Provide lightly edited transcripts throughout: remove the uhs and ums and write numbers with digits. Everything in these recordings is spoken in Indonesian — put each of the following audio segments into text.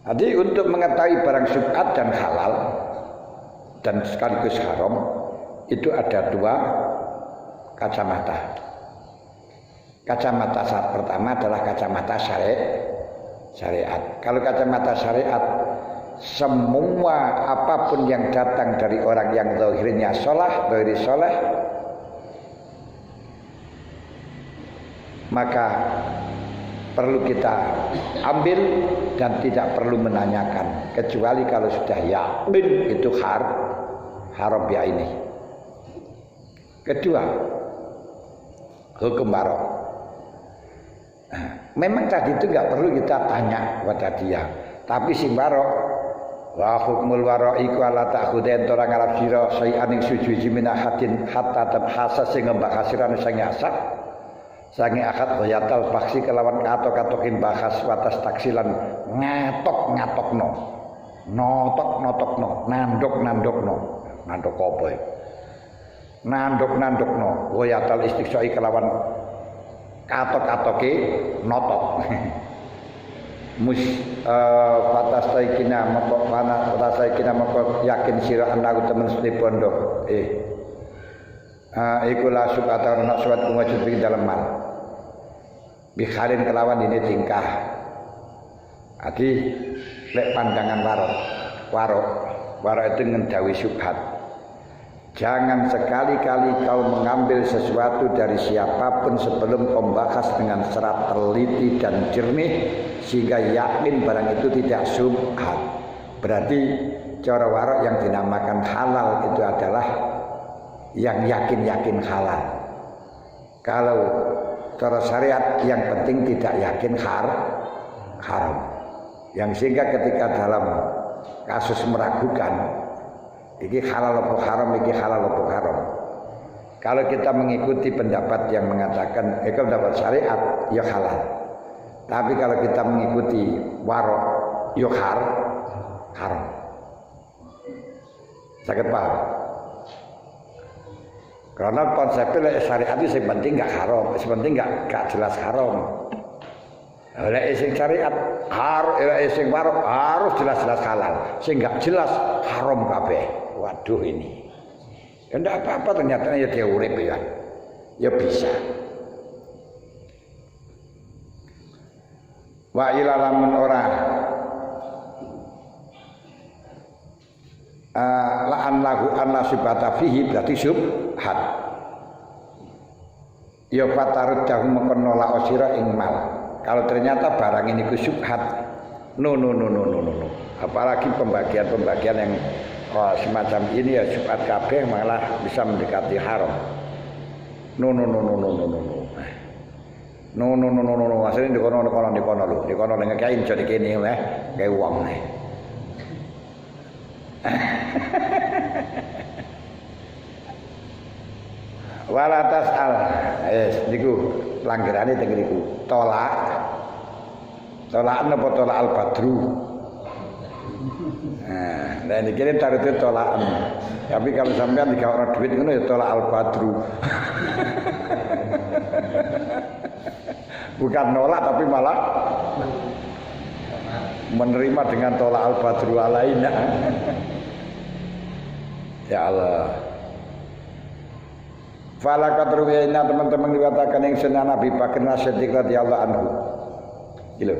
Jadi untuk mengetahui barang syubhat dan halal dan sekaligus haram itu ada dua kacamata. Kacamata pertama adalah kacamata syariat. Kalau kacamata syariat, semua apapun yang datang dari orang yang zahirnya soleh, maka perlu kita ambil dan tidak perlu menanyakan, kecuali kalau sudah yakin itu haram ya ini. Kedua, hukum barok. Memang tadi itu nggak perlu kita tanya kepada dia, tapi sing barok wa hukmul wara'i ala ta'khudhen orang Arab sira sayan ing suci min ahadin hatta tabhasa sing ngembahasiran sing asap sange akad bayatal baksi kelawan katok-katokin bahas watas taksilan ngatokno nandok apa ya nandokno bayatal istiqsai kelawan katok-katoke notok watas taikina moko yakin sira anak temen sedhe bondo iku la sukata ana suat kumajud ing dalem mal bikharin kelawan ini tingkah. Adi lek pandangan warok itu ngendawi syubhat. Jangan sekali-kali kau mengambil sesuatu dari siapapun sebelum kau bahas dengan serat teliti dan jernih sehingga yakin barang itu tidak syubhat. Berarti cara warok yang dinamakan halal itu adalah yang yakin halal. Kalau cara syariat yang penting tidak yakin haram. Yang sehingga ketika dalam kasus meragukan ini halal atau haram, ini halal atau haram. Kalau kita mengikuti pendapat yang mengatakan pendapat syariat ya halal. Tapi kalau kita mengikuti warok ya haram. Sakit paham? Karena konsepnya syariat itu yang penting nggak haram, yang penting nggak jelas haram. Lek sing syariat sing warok harus jelas-jelas halal, sing nggak jelas haram kabeh. Waduh ini, enggak apa-apa ternyata ya dia urip ya bisa. Wa ila lamun ora la'an lahu an nasibata fihi berarti syubhat. Ya fatarud dahu menolak osira ing mal. Kalau ternyata barang ini ku syubhat, no. Apalagi pembagian yang semacam ini ya syubhat kabeh malah bisa mendekati haram. No. Maksudnya di kono lho. Di kono ning kae iso dikene kae wong nih. Walatas niku langgerane teng niku tolak napa tolak al badru. Nah niki kene tarite tolakan. Tapi kalau sampean digawe ora duit ngono ya tolak al badru. Bukan nolak tapi malah menerima dengan tolak al badru alaina. Ya Allah. Falakat ruwayna teman-teman dikatakan yang sunnah Nabi Bakar As-Siddiq radhiyallahu anhu. Gitu.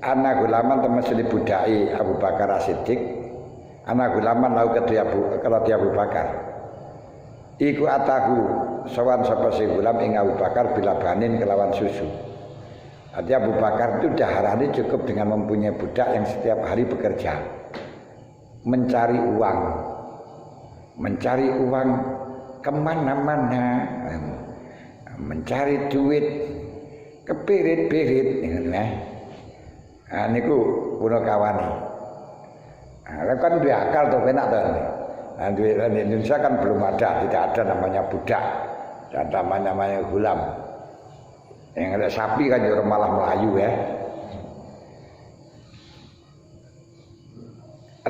Anak gulaman teman sedih budai Abu Bakar As-Siddiq. Anak gulaman lau kedua Abu Bakar. Iku atahu sawan sapa si gulam ing Abu Bakar bila banin kelawan susu. Arti Abu Bakar itu daharane cukup dengan mempunyai budak yang setiap hari bekerja. Mencari uang kemana-mana, mencari duit kepirit-pirit niku puno kawani. Kan dia akal tuh enak tuh. Di Indonesia kan belum ada, tidak ada namanya budak, tidak ada namanya gulam. Yang ada sapi kan juga malah Melayu ya.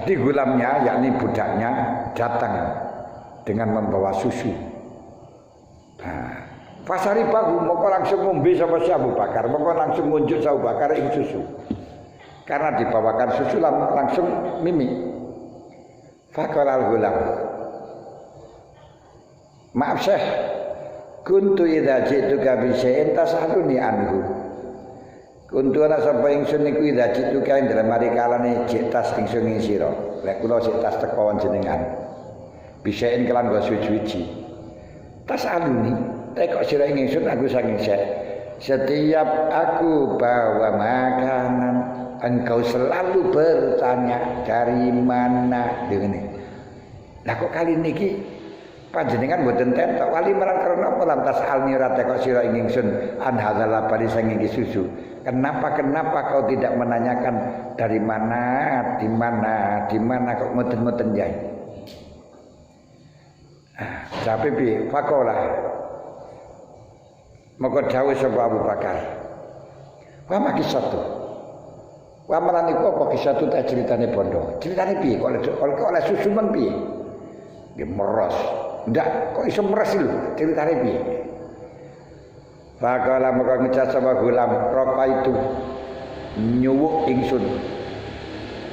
Jadi gulamnya, yakni budaknya datang dengan membawa susu. Pasari bagu, maka langsung ngombe sama si Abu Bakar, maka langsung ngunjuk si Abu Bakar ing susu. Karena dibawakan susu langsung mimi. Faqala al-ghulam, maaf Syekh, kuntu idza ji'tuka bi syai'in tasaluni anhu. Kuntu ana sapa ingsun niku idza ji'tuka ing dalem mari kalane jik tas ingsun ing sira. Lek kula sik tas teko jenengan. Bi syai'in kelan go suci-suci. Tasaluni, tekok sira ing ingsun aku saking Syekh. Setiap aku bawa makanan, engkau selalu bertanya dari mana ini. Lah kok kali niki panjenengan mboten tentok wali marang karena apa lantas alnira teko sira ing ingsun an hadzal labari sanging susu. Kenapa kau tidak menanyakan dari mana, di mana kok ngoten-ngoten jae. Sampai piye? Faqala maka dawuh sapa Abu Bakar. Wa makisatu. Wa marani kok kisatu ta ceritane bondo. Ceritane piye kok oleh susu men piye? Nggih meros. Ndak kok iso meres lho, ceritane piye? Faqala maka ngecas sapa gulam roka itu nyuwuk ingsun.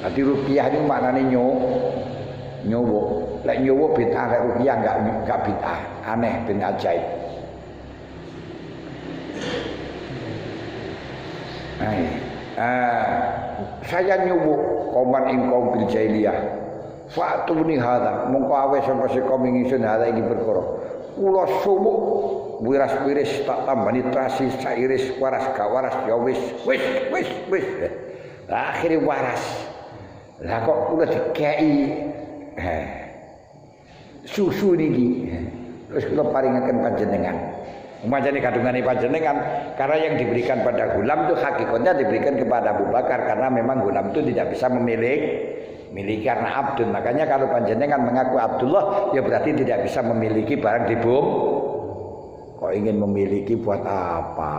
Dadi rupiah niku maknane nyuwuk. Lek nyuwuk bid'ah, lek rupiah enggak bid'ah, aneh bin ajaib. Saya nyubuk koman ing kaum bil jahiliyah. Fatuni hadza mongko awe sapa sika ingsun hadza iki perkara. Kula subuk wiras-wiris tak tambani trasi sairis waras ga waras ya wis. Akhire waras. Lah kok kula dikeki susu niki. Terus kula paringaken panjenengan. Umpamane kadungane panjenengan karena yang diberikan pada gulam itu hakikatnya diberikan kepada Abu Bakar karena memang gulam itu tidak bisa memiliki karena abdun. Makanya kalau panjenengan mengaku Abdullah ya berarti tidak bisa memiliki barang di bumi. Kok ingin memiliki buat apa?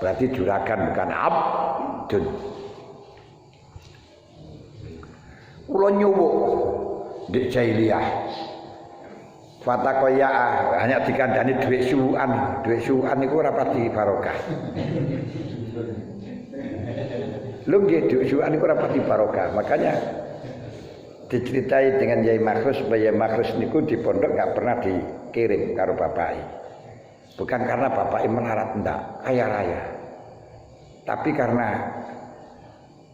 Berarti juragan bukan abdun. Kula nyuwuk di jahiliyah. Fatakoya hanya dikandani duit suan itu rapati barokah. Lu nggih duit suan itu rapati barokah. Makanya diceritai dengan Yai Makhrus, Yai Makhrus niku di pondok enggak pernah dikirim karo bapake. Bukan karena bapake melarat ndak, kaya raya. Tapi karena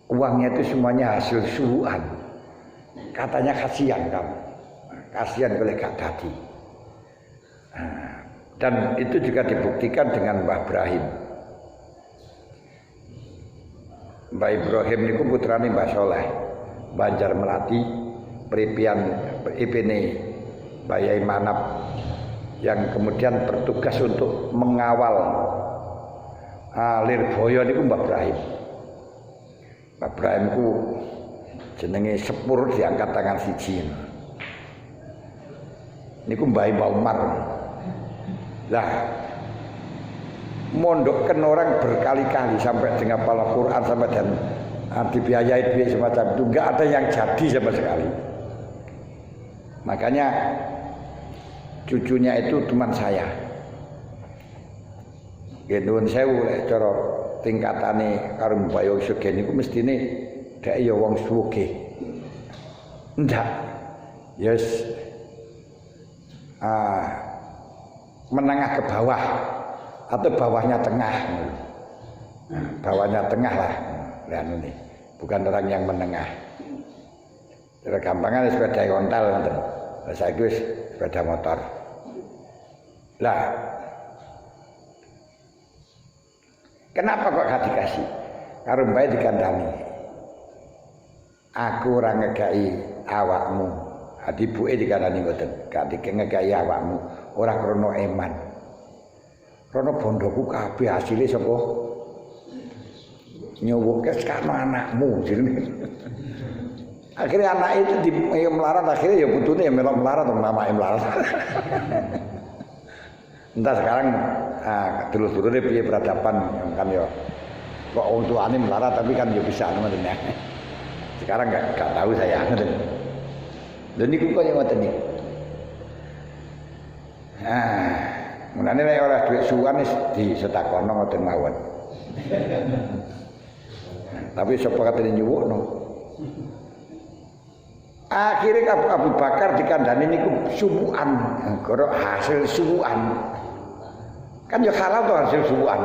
uangnya itu semuanya hasil suan. Katanya kasihan kamu. Kasihan kalau gak tadi. Dan itu juga dibuktikan dengan Mbah Ibrahim. Mbah Ibrahim niku putrane Mbah Soleh, Banjar Melati, Pripian Ipene Mbah Yai Manap yang kemudian bertugas untuk mengawal Lirboyo niku Mbah Ibrahim. Mbah Ibrahim ku jenenge sepur diangkat tangan siji. Niku Mbah Umar. Lah mondokkan orang berkali-kali sampai dengan hafal Quran sampai dan dibiayai duit semacam itu enggak ada yang jadi sama sekali. Makanya cucunya itu teman saya. Gendun sewu lek cara tingkatane karo Mbah Sugeng niku mestine dhek ya wong sugih. Ndak. Yes. Menengah ke bawah atau bawahnya tengah. Bawahnya tengah lah. Lihat ini. Bukan orang yang menengah. Cara gampangnya sepeda ontel ngoten. Saiki wis sepeda motor. Lah. Kenapa kok gak dikasih? Karo mbae dikandani. Aku ora ngegai awakmu. Hati buke dikandani ngoten. Gak ngegai awakmu ora krana eman. Krana bondoku kabeh asile saka nyuwuke sakno anakmu jenenge. Akhirnya anak itu di melarat, akhirnya ya putune ya melok melarat atau mamake melarat. Entah sekarang dulur-dulure piye peradaban kan ya. Kok wong tuane melarat tapi kan ya bisa ngoten ya. Sekarang enggak tahu saya ngoten. Lha niku kok ngoten niku. Mulane nek ora dhuwit suwan wis disetakono ngoten mawon. Tapi sapa katene nyuwukno. Akhirnya Abu Bakar dikandani niku subuhan, gara hasil subuhan. Kan ya halal to hasil subuhan.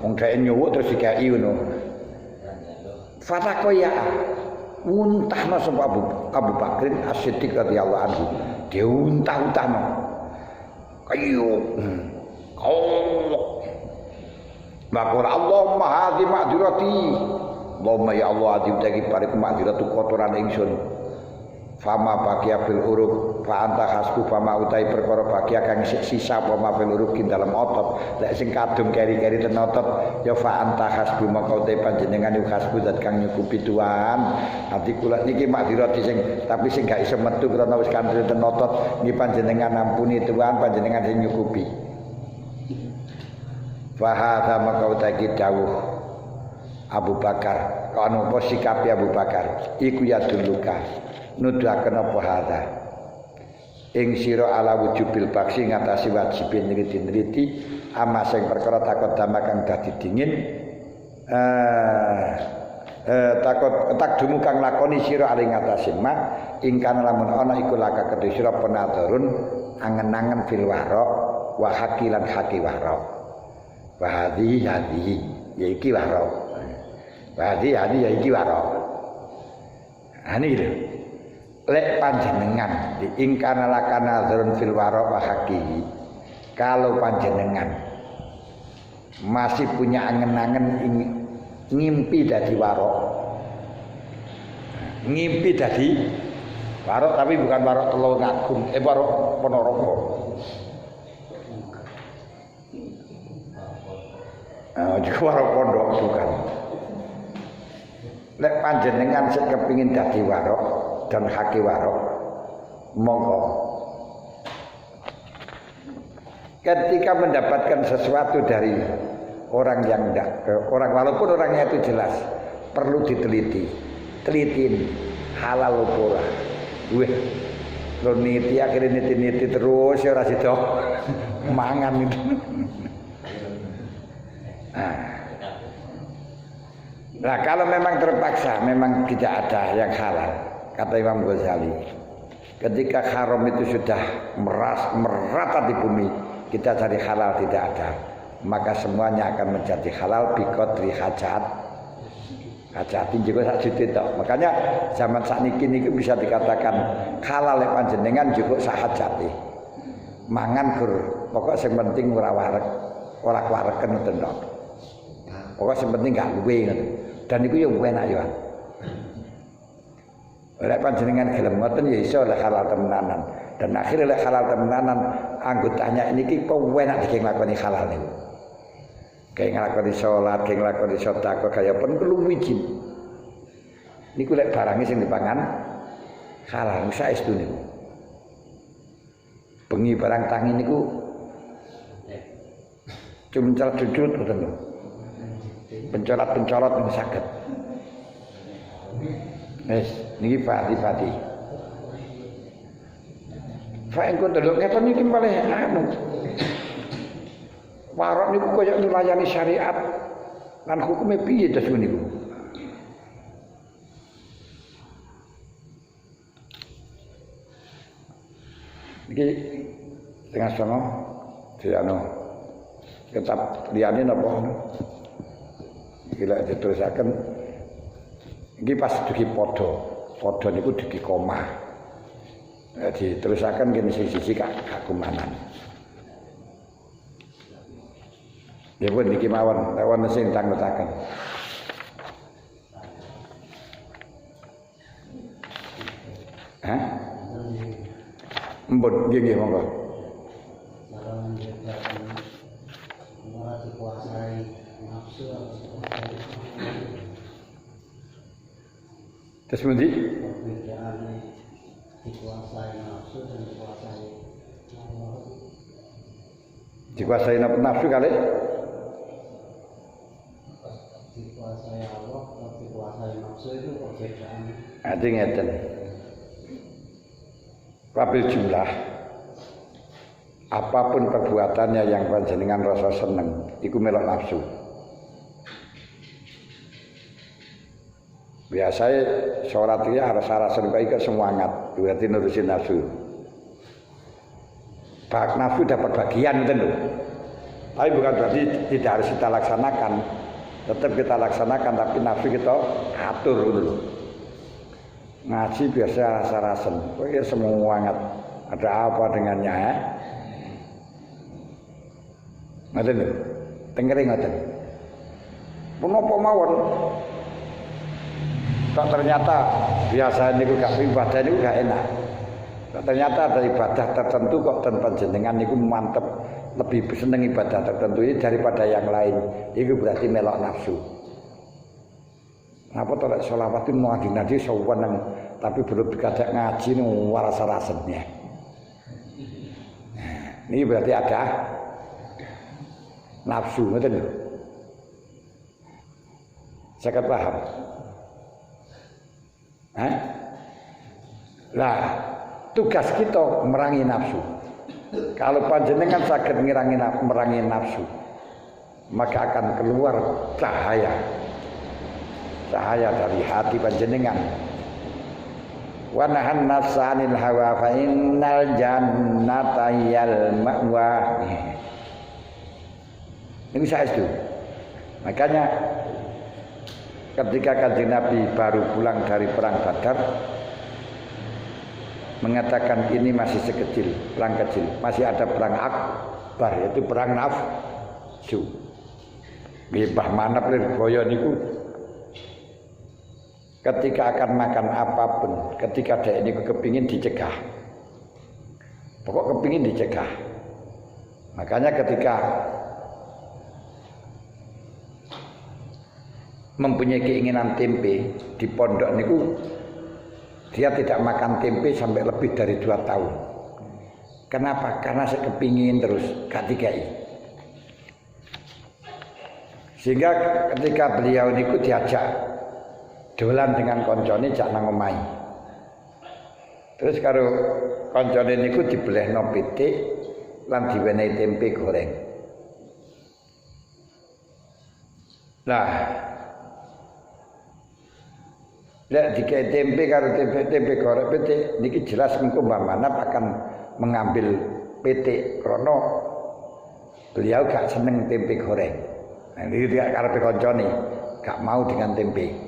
Wong dhek nyuwuk terus dikai ngono. Fatakoya muntahna sapa Abu Bakar As-Siddiq radhiyallahu anhu. Diuntah-untahno. Kayu. Maka Allahumma hadhi ma'dzirati. Allahumma ya Allah adhim taki pariku ma'dziratu kotoran ingsun. Fama bagia fil uruk fa anta hasbu fama utai perkara bagia kang sisa fama fil uruk ing dalem otot lek sing kadung keri-keri ten otot ya fa anta hasbu maka utai panjenengan iku hasbu zat kang nyukupi Tuhan. Ati kula niki makdirati sing tapi sing gak iso metu krana wis kandel ten otot niki panjenengan ampuni Tuhan panjenengan sing nyukupi. Fa hadza maka utai dawuh Abu Bakar kana apa sikape Abu Bakar iku ya duluka nuduhaken apa hadza ing sira ala wujubil baksi ngatasi wajib nriti-nriti ama sing perkara takut dama kang dadi dingin takut takdumu kang lakoni sira ali ngatasi ma ingkang lamun ana iku laka kedhe sira penadurun angen-angen fil warok wa hakilan haki warok wa hadhi ya iki warok wa hadhi ya iki warok ani lho lek panjenengan ingkana lakana dzurun fil wara wa haqi kalau panjenengan masih punya angen-angen ngimpi dadi warok ngimpi dadi warok tapi bukan warok telur ngagung warok Ponorogo juga warok pondok bukan lek panjenengan sing kepengin dadi warok dan haki warok monggo ketika mendapatkan sesuatu dari orang yang orang walaupun orangnya itu jelas perlu telitin halal ora weh lo niti akhirnya niti terus ya ora sida mangan itu nah kalau memang terpaksa memang tidak ada yang halal kata Imam Ghazali, ketika haram itu sudah merata di bumi, kita cari halal tidak ada, maka semuanya akan menjadi halal biqadri hajatin juga sak juta. Makanya zaman sakniki niku bisa dikatakan halal lek panjenengan juga sak hajate. Mangan gur, pokok sing penting ora wareken ngoten tok. Pokok sing penting gak luwe ngoten. Dan niku yo enak yo. Lek panjenengan gelem ngoten ya iso lek halal temenanan. Dan akhirnya lek halal temenanan anggotanya niki kok enak iki nglakoni halal niku. Kayak nglakoni salat, kayak nglakoni sedekah kaya pun perlu wijin. Niku lek barangnya sing dipangan halal saestu niku. Bengi barang tangi niku cumcal-cucut ngoten lho. Pencolot-pencolot niku saged. Wis niki pati-pati. Fa engko delok ngeten iki malah anu. Warok niku kaya nulayani syariat lan hukume piye terus niku. Iki tengah sono diano kitab liyane napa gila diterusaken iki pas dugi padha niku dugi koma diterusaken kene siji kakumanan ya pun niki mawon lawan sing tanggutaken mbon nggih monggo terus pundi dikuasai nafsu kali dikuasai Allah atau dikuasai nafsu itu perbedaan ati ngeten wabil jumlah apapun perbuatannya yang panjenengan rasa seneng iku melok nafsu Biasanya sholat itu harus arasan kok semangat, berarti nurusin nafsu. Bak nafsu dapat bagian itu loh. Tapi bukan berarti tidak harus kita laksanakan. Tetap kita laksanakan, tapi nafsu kita atur dulu. Ngaji biasa rasa-rasen, kok ya semangat. Ada apa dengannya? Ngoten lho. Tengering ngoten. Punapa mawon. Kok ternyata biasa niku gak ibadah niku gak enak. Kok ternyata ada ibadah tertentu kok ten panjenengan niku mantep, lebih seneng ibadah tertentu ini daripada yang lain. Itu berarti melok nafsu. Napa to lek selawat itu mau ngaji saweneng tapi belum dikajak ngaji niku rasa-rasane. Ini berarti ada nafsu, ngoten lho. Saya paham. Nah, tugas kita merangi nafsu. Kalau panjenengan saged merangi nafsu, maka akan keluar cahaya dari hati panjenengan. Wa nahan nafsa 'anil hawa fa innal jannata yal ma'wa. Ini saya itu. Makanya ketika Kanjeng Nabi baru pulang dari perang Badar mengatakan ini masih sekecil, perang kecil, masih ada perang akbar yaitu perang nafsu. Mbah manap lir boyo niku ketika akan makan apapun, ketika dia ini kepingin dicegah. Pokok kepingin dicegah. Makanya ketika mempunyai keinginan tempe di pondok niku dia tidak makan tempe sampai lebih dari 2 tahun. Kenapa? Karena saya kepingin terus gak dikai. Sehingga ketika beliau niku diajak dolan dengan koncone jak nang omahe. Terus karo koncone niku dibelehno pitik lan diwenehi tempe goreng. Nah, lek dikai tempe karo tempe goreng pitik niki jelas engko Mbah Manap akan mengambil pitik krana beliau gak seneng tempe goreng. Nah, iki dia karepe koncone gak mau dengan tempe.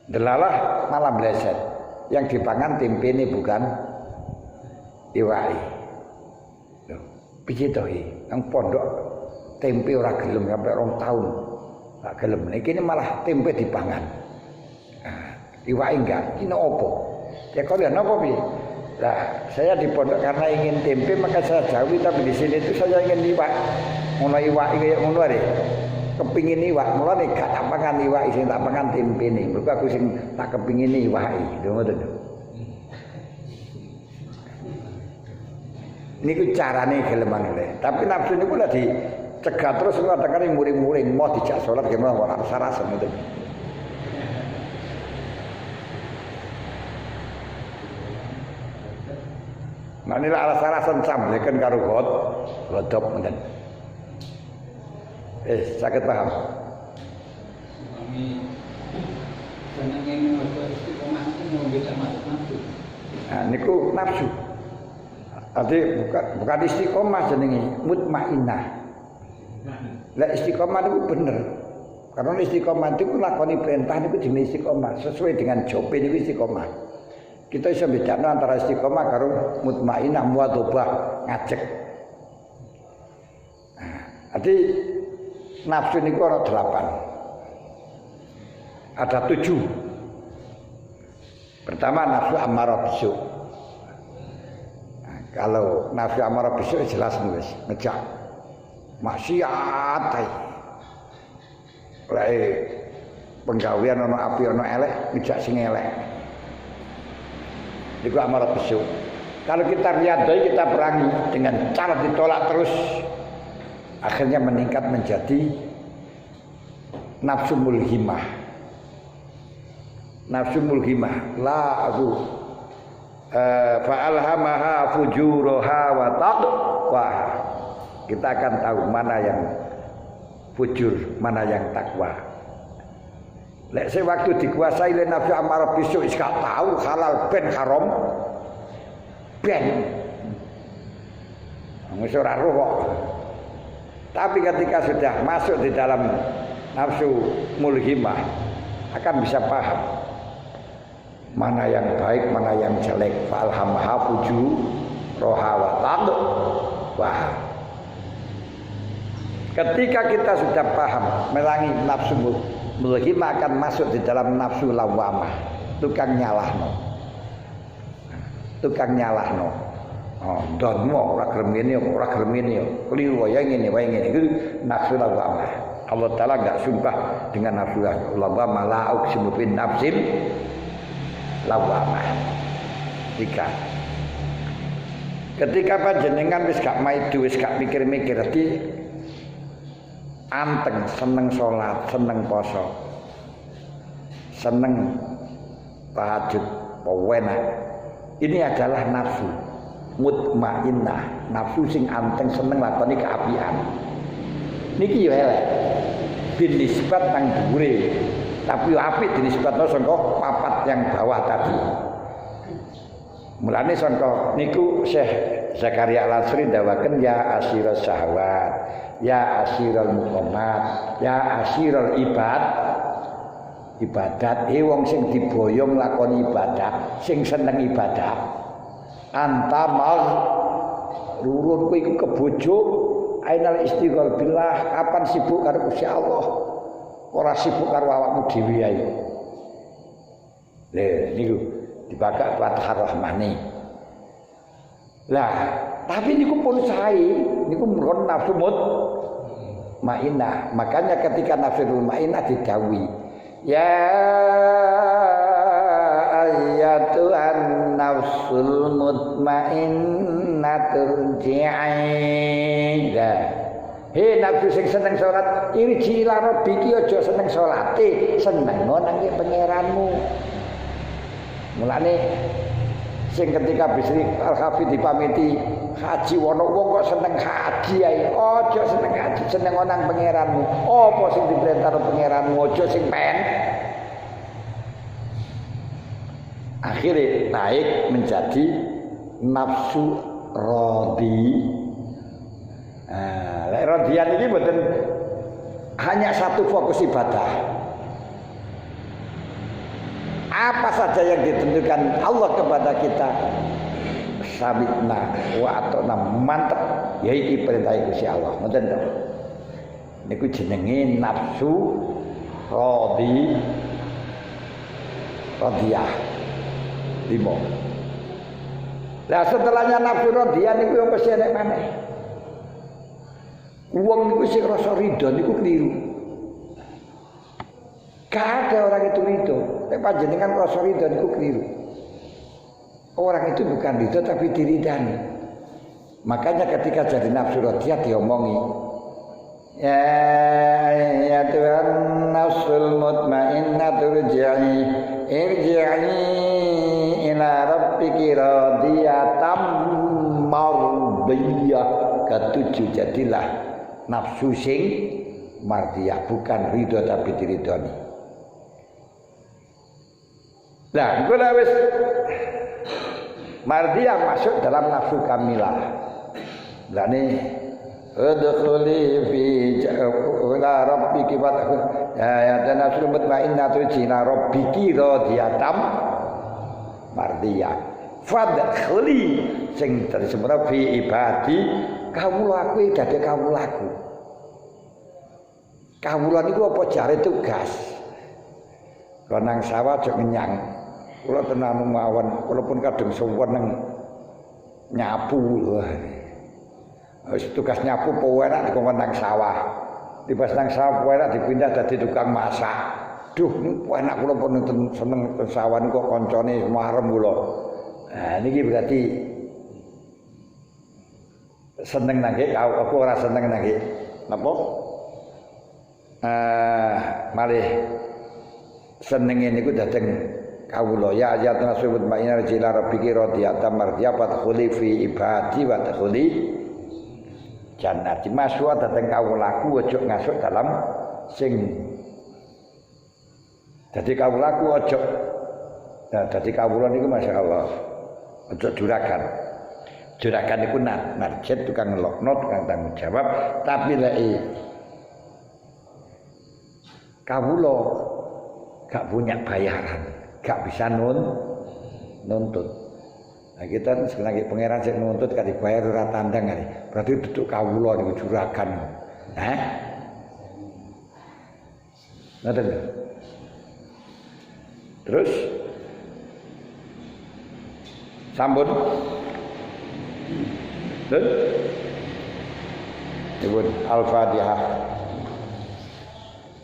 Delalah malah meleset. Yang dipangan tempe ini bukan iwai. Piye to iki? Nang pondok tempe ora gelem sampai 2 tahun. Gak gelem. Niki malah tempe dipangan. Nah, iwai enggak. Ini opo? Ya kalian apa piye? Lah, saya di pondok karena ingin tempe maka saya jauhi, tapi di sini itu saya ingin iwak. Ngono iwak kaya ngono ae. Kepingin iwak, mulane gak tak pangan iwak, sing tak pangan tempe ne. Mergo aku sing tak kepingin iwak iki, ngoten. Niku carane geleman lho. Tapi nafsu niku lha dicegah terus mengatakan muring-muring mau dijak salat gimana ora rasa ngoten. Nah ini alasan samblekan karo godop ngoten. Sakit paham? Nah, niku nafsu. Arti bukan istiqomah jenenge, mutmainnah. Lah istiqomah niku bener. Karena istiqomah itu lakoni perintah niku jenenge istiqomah, sesuai dengan jobe niku istiqomah. Kita bisa bedakno antara istiqomah karo mutmainnah muwadhabah ngajek. Nah, arti nafsu niku ana 8. Ada 7. Pertama nafsu ammarah bisu. Nah, kalau nafsu ammarah bisu jelas nulis ngejak maksiat ae. Lek penggawean ana api ana elek ngejak sing elek. Niku ammarah bisu. Kalau kita riyadhai kita perangi dengan cara ditolak terus akhirnya meningkat menjadi nafsu mulhimah. Nafsu mulhimah la aku fa'alhamaha fujuraha wa taqwa. Kita akan tahu mana yang fujur, mana yang takwa. Lek waktu dikuasai oleh nafsu amarah bisu wis gak tahu halal ben haram ben. Wis ora roh kok. Tapi ketika sudah masuk di dalam nafsu mulhimah akan bisa paham mana yang baik, mana yang jelek. Falhamha fujuraha wa taqwa. Ketika kita sudah paham melangi nafsu mulhimah akan masuk di dalam nafsu lawamah. Tukang nyalahno. Oh, donmo ora gelem ngene, keliru wae ngene itu nafsu lawamah. Allah Taala enggak sumpah dengan nafsu lawamah, la uqsimu bin nafsil lawamah. Ketika panjenengan wis gak maidu, wis gak mikir-mikir, dadi anteng, seneng salat, seneng poso, seneng tahajud, pewenak. Ini adalah nafsu mutmainnah, nafsu sing anteng seneng lakoni keapian. Niki yo elek. Bin nisbat nang dhuwure, tapi apik dinisbatno saka papat yang bawah tadi. Mulane saka niku Syekh Zakaria Al-Asri ndawaken ya asyiral syahwat, ya asyiral muqamat, ya asyiral ibadat. Wong sing diboyong lakoni ibadah, sing seneng ibadah. Anta mal rurun kuwi iku kebojo ainal istighol billah, kapan sibuk karo Gusti Allah, ora sibuk karo awakmu dhewe ae. Lha niku dibakak Fathur Rahmani. Lah, tapi niku pun sae, niku meron nafsu mutmainnah. Makanya ketika nafsu mutmainnah didhawuhi, ya ayyatuhan nafsul mutmainnah turji'i. Hei nafsu sing seneng salat, irji ila rabbiki, aja seneng salate, seneng nang pangeranmu. Mulane sing ketika Bisri Al-Hafidh dipamiti haji ana wong kok seneng haji ae, aja seneng haji, seneng nang pangeranmu. Apa sing diperintah pangeranmu, aja sing pen. Akhirnya naik menjadi nafsu rodi. Nah, rodian ini bukan hanya satu fokus ibadah. Apa saja yang ditentukan Allah kepada kita, sabitna wa atona, mantep, yaitu perintah Gusti Allah. Ngoten to. Niku jenenge nafsu rodiyah. 5. Nah setelahnya nafsu rodiyah niku yang mesti enek maneh. Wong niku sing rasa ridho niku keliru. Gak ada orang itu ridho. Nek panjenengan rasa ridho niku keliru. Orang itu bukan ridho tapi diridani. Makanya ketika jadi nafsu rodiyah diomongi, ya Tuhan nafsul mutmainnah irji'i ila rabbiki radiyatan mardiyah. Ketujuh, jadilah nafsu sing mardiyah, bukan ridho tapi diridhoni. Nah, kula wis mardiyah masuk dalam nafsu kamilah. Lah ni udkhuli fi ila rabbiki ya nafsu mutmainnah ila rabbiki radiyatan mardiyah. Fadkhuli sing tersebut fi ibadi, kawula kuwi dadi kawulaku. Kawula niku apa jare tugas. Kalau nang sawah aja ngenyang. Kula tenan mawon, walaupun kadung seneng nyapu. Wis tugas nyapu apa enak dikon nang sawah. Dibas nang sawah enak dipindah dadi tukang masak. Duh, niku enak kula pun seneng sawah niku kok kancane marem kula. Nah, niki berarti seneng nangge, aku ora seneng nangge. Napa? Malih senenge niku dateng kawula ya ayatun nasbut ma'ina jila rabbiki radiyatan mardiyah fadkhuli fi ibadi wa tadkhuli jannati. Masuk dateng kawulaku, ojo ngasuk dalam sing Jadi kawulaku ojo. Nah, jadi kawula niku masyaallah. Ojo juragan. Juragan niku narjet tukang ngelokno, tukang tanggung jawab, tapi lek kawula gak punya bayaran, gak bisa nuntut. Nah, kita sebenarnya pangeran sing nuntut gak dibayar ora tandang kali. Berarti duduk kawula niku juragan. Ngoten. Terus sampun. Al-Fatihah.